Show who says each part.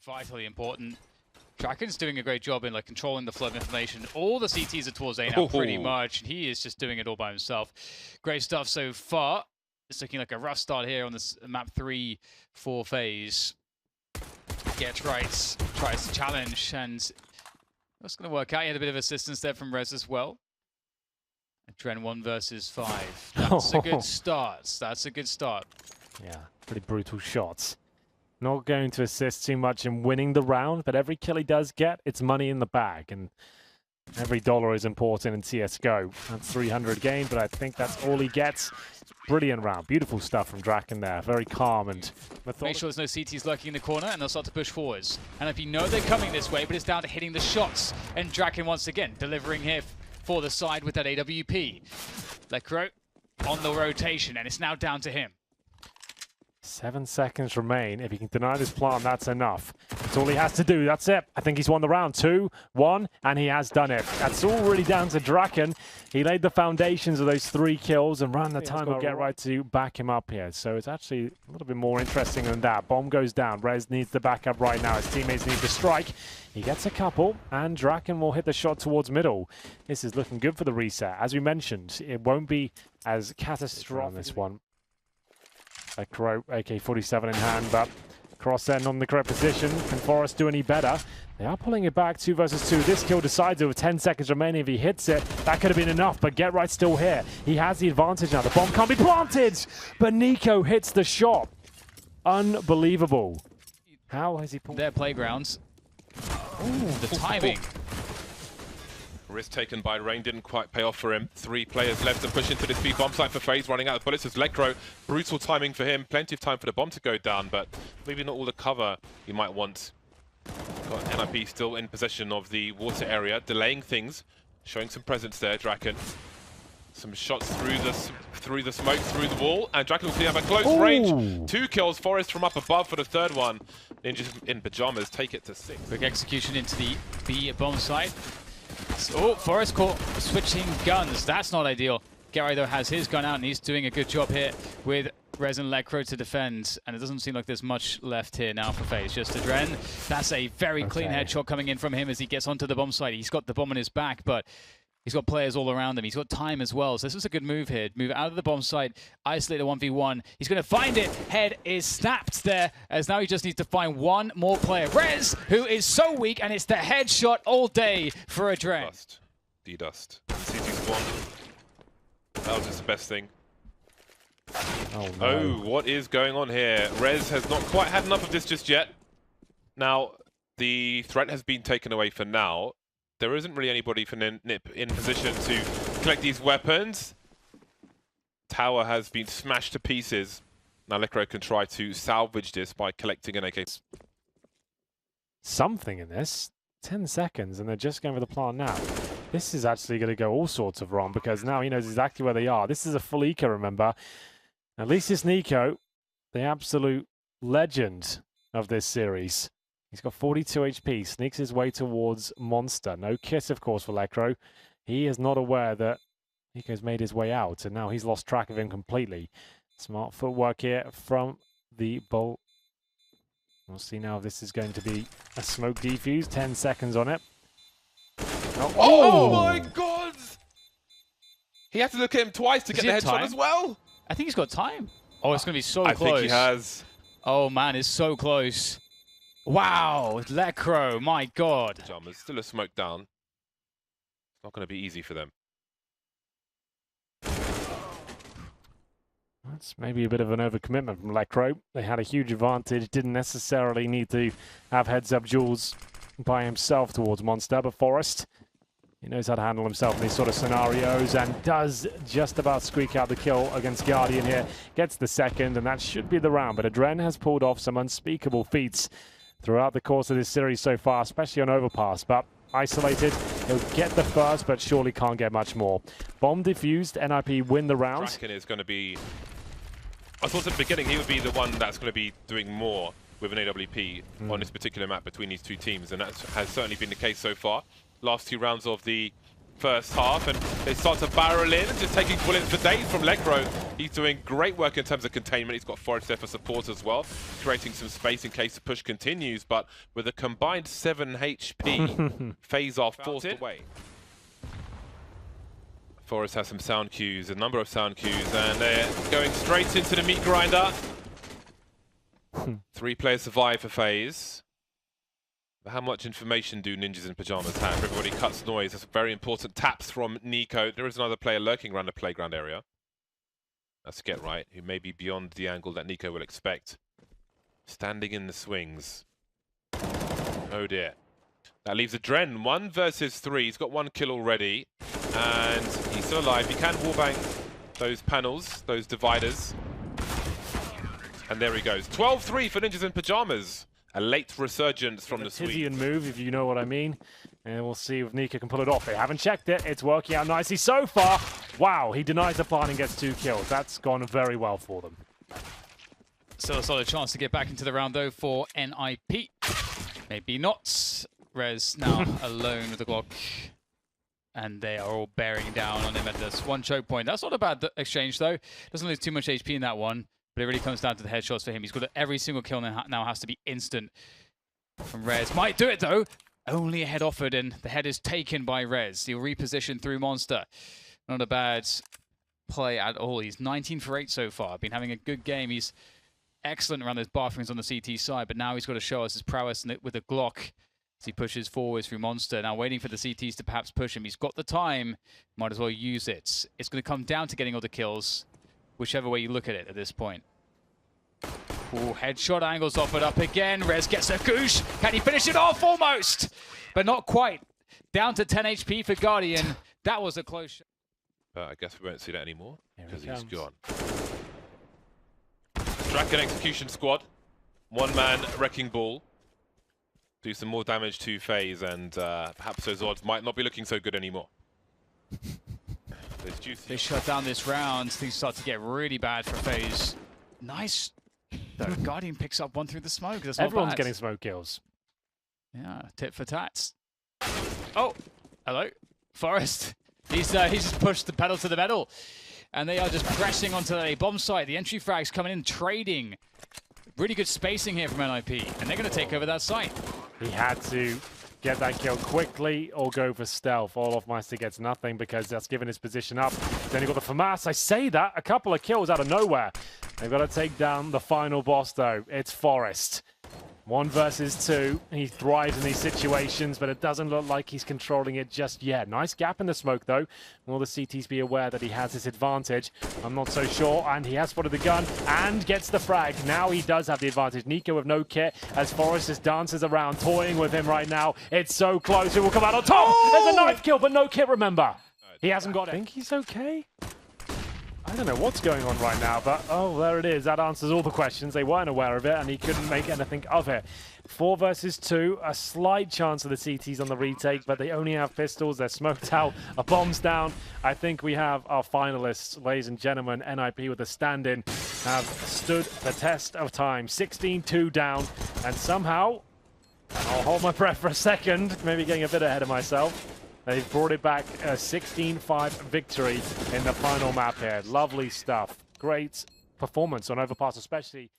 Speaker 1: vitally important. Draken's doing a great job in like controlling the flow of information. All the CTs are towards A now pretty much. He is just doing it all by himself. Great stuff so far. It's looking like a rough start here on this map 3 for FaZe. Gets right, tries to challenge, and that's going to work out. He had a bit of assistance there from Rez as well. Dren 1 versus 5. That's a good start. That's a good start.
Speaker 2: Yeah, pretty brutal shots. Not going to assist too much in winning the round, but every kill he does get, it's money in the bag. And every dollar is important in CSGO. That's 300 gain, but I think that's all he gets. Brilliant round. Beautiful stuff from Draken there. Very calm and methodical.
Speaker 1: Make sure there's no CTs lurking in the corner, and they'll start to push forwards. And if you know they're coming this way, but it's down to hitting the shots. And Draken once again delivering here for the side with that AWP. Lecro on the rotation, and it's now down to him.
Speaker 2: 7 seconds remain. If he can deny this plant, that's enough. That's all he has to do. That's it. I think he's won the round. 2-1, and he has done it. That's all really down to Draken. He laid the foundations of those 3 kills and ran the time will get right to back him up here. So it's actually a little bit more interesting than that. Bomb goes down. Rez needs the backup right now. His teammates need to strike. He gets a couple, and Draken will hit the shot towards middle. This is looking good for the reset. As we mentioned, it won't be as catastrophic on this one. A Crow AK-47 in hand, but cross end on the correct position. Can Forest do any better? They are pulling it back 2 versus 2. This kill decides with 10 seconds remaining. If he hits it, that could have been enough, but Get Right still here. He has the advantage now. The bomb can't be planted, but Nico hits the shot. Unbelievable. How has he pulled?
Speaker 1: Their playgrounds. Ooh, the timing.
Speaker 3: Risk taken by Rain didn't quite pay off for him. 3 players left to push into this B bomb site for FaZe, running out of bullets as Lecro. Brutal timing for him. Plenty of time for the bomb to go down, but maybe not all the cover you might want. Got NIP still in possession of the water area, delaying things, showing some presence there, Draken. Some shots through the smoke, through the wall, and Draken will have a close range. 2 kills, Forest from up above for the 3rd one. Ninjas in pajamas take it to 6.
Speaker 1: Quick execution into the B bomb site. Oh, Forest caught switching guns. That's not ideal. Gary, though, has his gun out, and he's doing a good job here with Rez and Lecro to defend. And it doesn't seem like there's much left here now for FaZe. Just a Dren. That's a very clean headshot coming in from him as he gets onto the bomb site. He's got the bomb on his back, but he's got players all around him. He's got time as well. So this was a good move here. Move out of the bomb site, isolate the 1v1. He's going to find it. Head is snapped there, as now he just needs to find one more player. Rez, who is so weak, and it's the headshot all day for a Dren.
Speaker 3: D-Dust. CT spawn. That was just the best thing.
Speaker 2: Oh, no.
Speaker 3: Oh, what is going on here? Rez has not quite had enough of this just yet. Now, the threat has been taken away for now. There isn't really anybody for Nip in position to collect these weapons. Tower has been smashed to pieces. Now Lecro can try to salvage this by collecting an AK.
Speaker 2: Something in this. 10 seconds, and they're just going for the plant now. This is actually going to go all sorts of wrong, because now he knows exactly where they are. This is a full eco, remember. At least it's Nico, the absolute legend of this series. He's got 42 HP, sneaks his way towards Monster. No kiss, of course, for Lecro. He is not aware that Nico's made his way out, and now he's lost track of him completely. Smart footwork here from the Bull. We'll see now if this is going to be a smoke defuse. 10 seconds on it.
Speaker 3: Oh my God! He had to look at him twice to get the headshot as well.
Speaker 1: I think he's got time. Oh, it's going to be so close.
Speaker 3: I think he has.
Speaker 1: Oh man, it's so close. Wow, Lecro, my God.
Speaker 3: Pajamas, still a smoke down. It's not going to be easy for them.
Speaker 2: That's maybe a bit of an overcommitment from Lecro. They had a huge advantage, didn't necessarily need to have heads-up duels by himself towards Monster, but Forest, he knows how to handle himself in these sort of scenarios and does just about squeak out the kill against Guardian here. Gets the 2nd, and that should be the round, but Adren has pulled off some unspeakable feats throughout the course of this series so far, especially on Overpass, but isolated, he'll get the 1st, but surely can't get much more. Bomb defused, NIP win the round.
Speaker 3: Draken is going to be... I thought at the beginning he would be the one that's going to be doing more with an AWP on this particular map between these 2 teams, and that has certainly been the case so far. Last 2 rounds of the first half, and they start to barrel in and just taking bullets for days from Legro. He's doing great work in terms of containment. He's got Forest there for support as well, creating some space in case the push continues, but with a combined 7 HP, FaZe are forced away. Forest has some sound cues, a number of sound cues, and they're going straight into the meat grinder. 3 players survive for FaZe. But how much information do ninjas in pajamas have? Everybody cuts noise. That's very important. Taps from Nico. There is another player lurking around the playground area. That's Get Right, who may be beyond the angle that Nico will expect. Standing in the swings. Oh dear. That leaves a Dren. 1 versus 3. He's got 1 kill already. And he's still alive. He can wallbang those panels, those dividers. And there he goes. 12-3 for ninjas in pajamas. A late resurgence from the Swedes.
Speaker 2: Tizian move, if you know what I mean. And we'll see if Nico can pull it off. They haven't checked it. It's working out nicely so far. Wow, he denies the plant and gets 2 kills. That's gone very well for them.
Speaker 1: Still a solid chance to get back into the round, though, for NIP. Maybe not. Rez now alone with the Glock. And they are all bearing down on him at this 1 choke point. That's not a bad exchange, though. Doesn't lose too much HP in that one. But it really comes down to the headshots for him. He's got every single kill now has to be instant from Rez. Might do it, though. Only a head offered, and the head is taken by Rez. He'll reposition through Monster. Not a bad play at all. He's 19 for 8 so far. Been having a good game. He's excellent around those bathrooms on the CT side, but now he's got to show us his prowess with a Glock as he pushes forwards through Monster. Now waiting for the CTs to perhaps push him. He's got the time. Might as well use it. It's going to come down to getting all the kills, whichever way you look at it at this point. Ooh, headshot angles offered up again. Rez gets a goosh. Can he finish it off? Almost, but not quite. Down to 10 HP for Guardian. That was a close shot.
Speaker 3: But I guess we won't see that anymore because he's gone. Draken execution squad. 1-man wrecking ball. Do some more damage to FaZe, and perhaps those odds might not be looking so good anymore.
Speaker 1: They shut down this round. Things start to get really bad for FaZe. Nice. Though Guardian picks up 1 through the smoke. That's
Speaker 2: Everyone's getting smoke kills.
Speaker 1: Yeah, tit for tats. Oh, hello, Forest. He's just pushed the pedal to the metal, and they are just pressing onto a bomb site. The entry frags coming in, trading. Really good spacing here from NIP, and they're going to take over that site.
Speaker 2: He had to get that kill quickly or go for stealth. Olofmeister gets nothing because that's given his position up. Then he got the FAMAS. I say that, a couple of kills out of nowhere. They've got to take down the final boss, though. It's Forest. 1 versus 2. He thrives in these situations, but it doesn't look like he's controlling it just yet. Nice gap in the smoke, though. Will the CTs be aware that he has this advantage? I'm not so sure. And he has spotted the gun and gets the frag. Now he does have the advantage. Nico with no kit as Forest just dances around, toying with him right now. It's so close. It will come out on top. Oh! There's a knife kill, but no kit, remember. He hasn't got it. I think he's okay. I don't know what's going on right now, but oh, there it is. That answers all the questions. They weren't aware of it, and he couldn't make anything of it. 4 versus 2, a slight chance of the CTs on the retake, but they only have pistols. They're smoked out, a bomb's down. I think we have our finalists, ladies and gentlemen. NIP with a stand-in have stood the test of time. 16-2 down, and somehow, I'll hold my breath for a second, maybe getting a bit ahead of myself. They've brought it back, a 16-5 victory in the final map here. Lovely stuff. Great performance on Overpass, especially.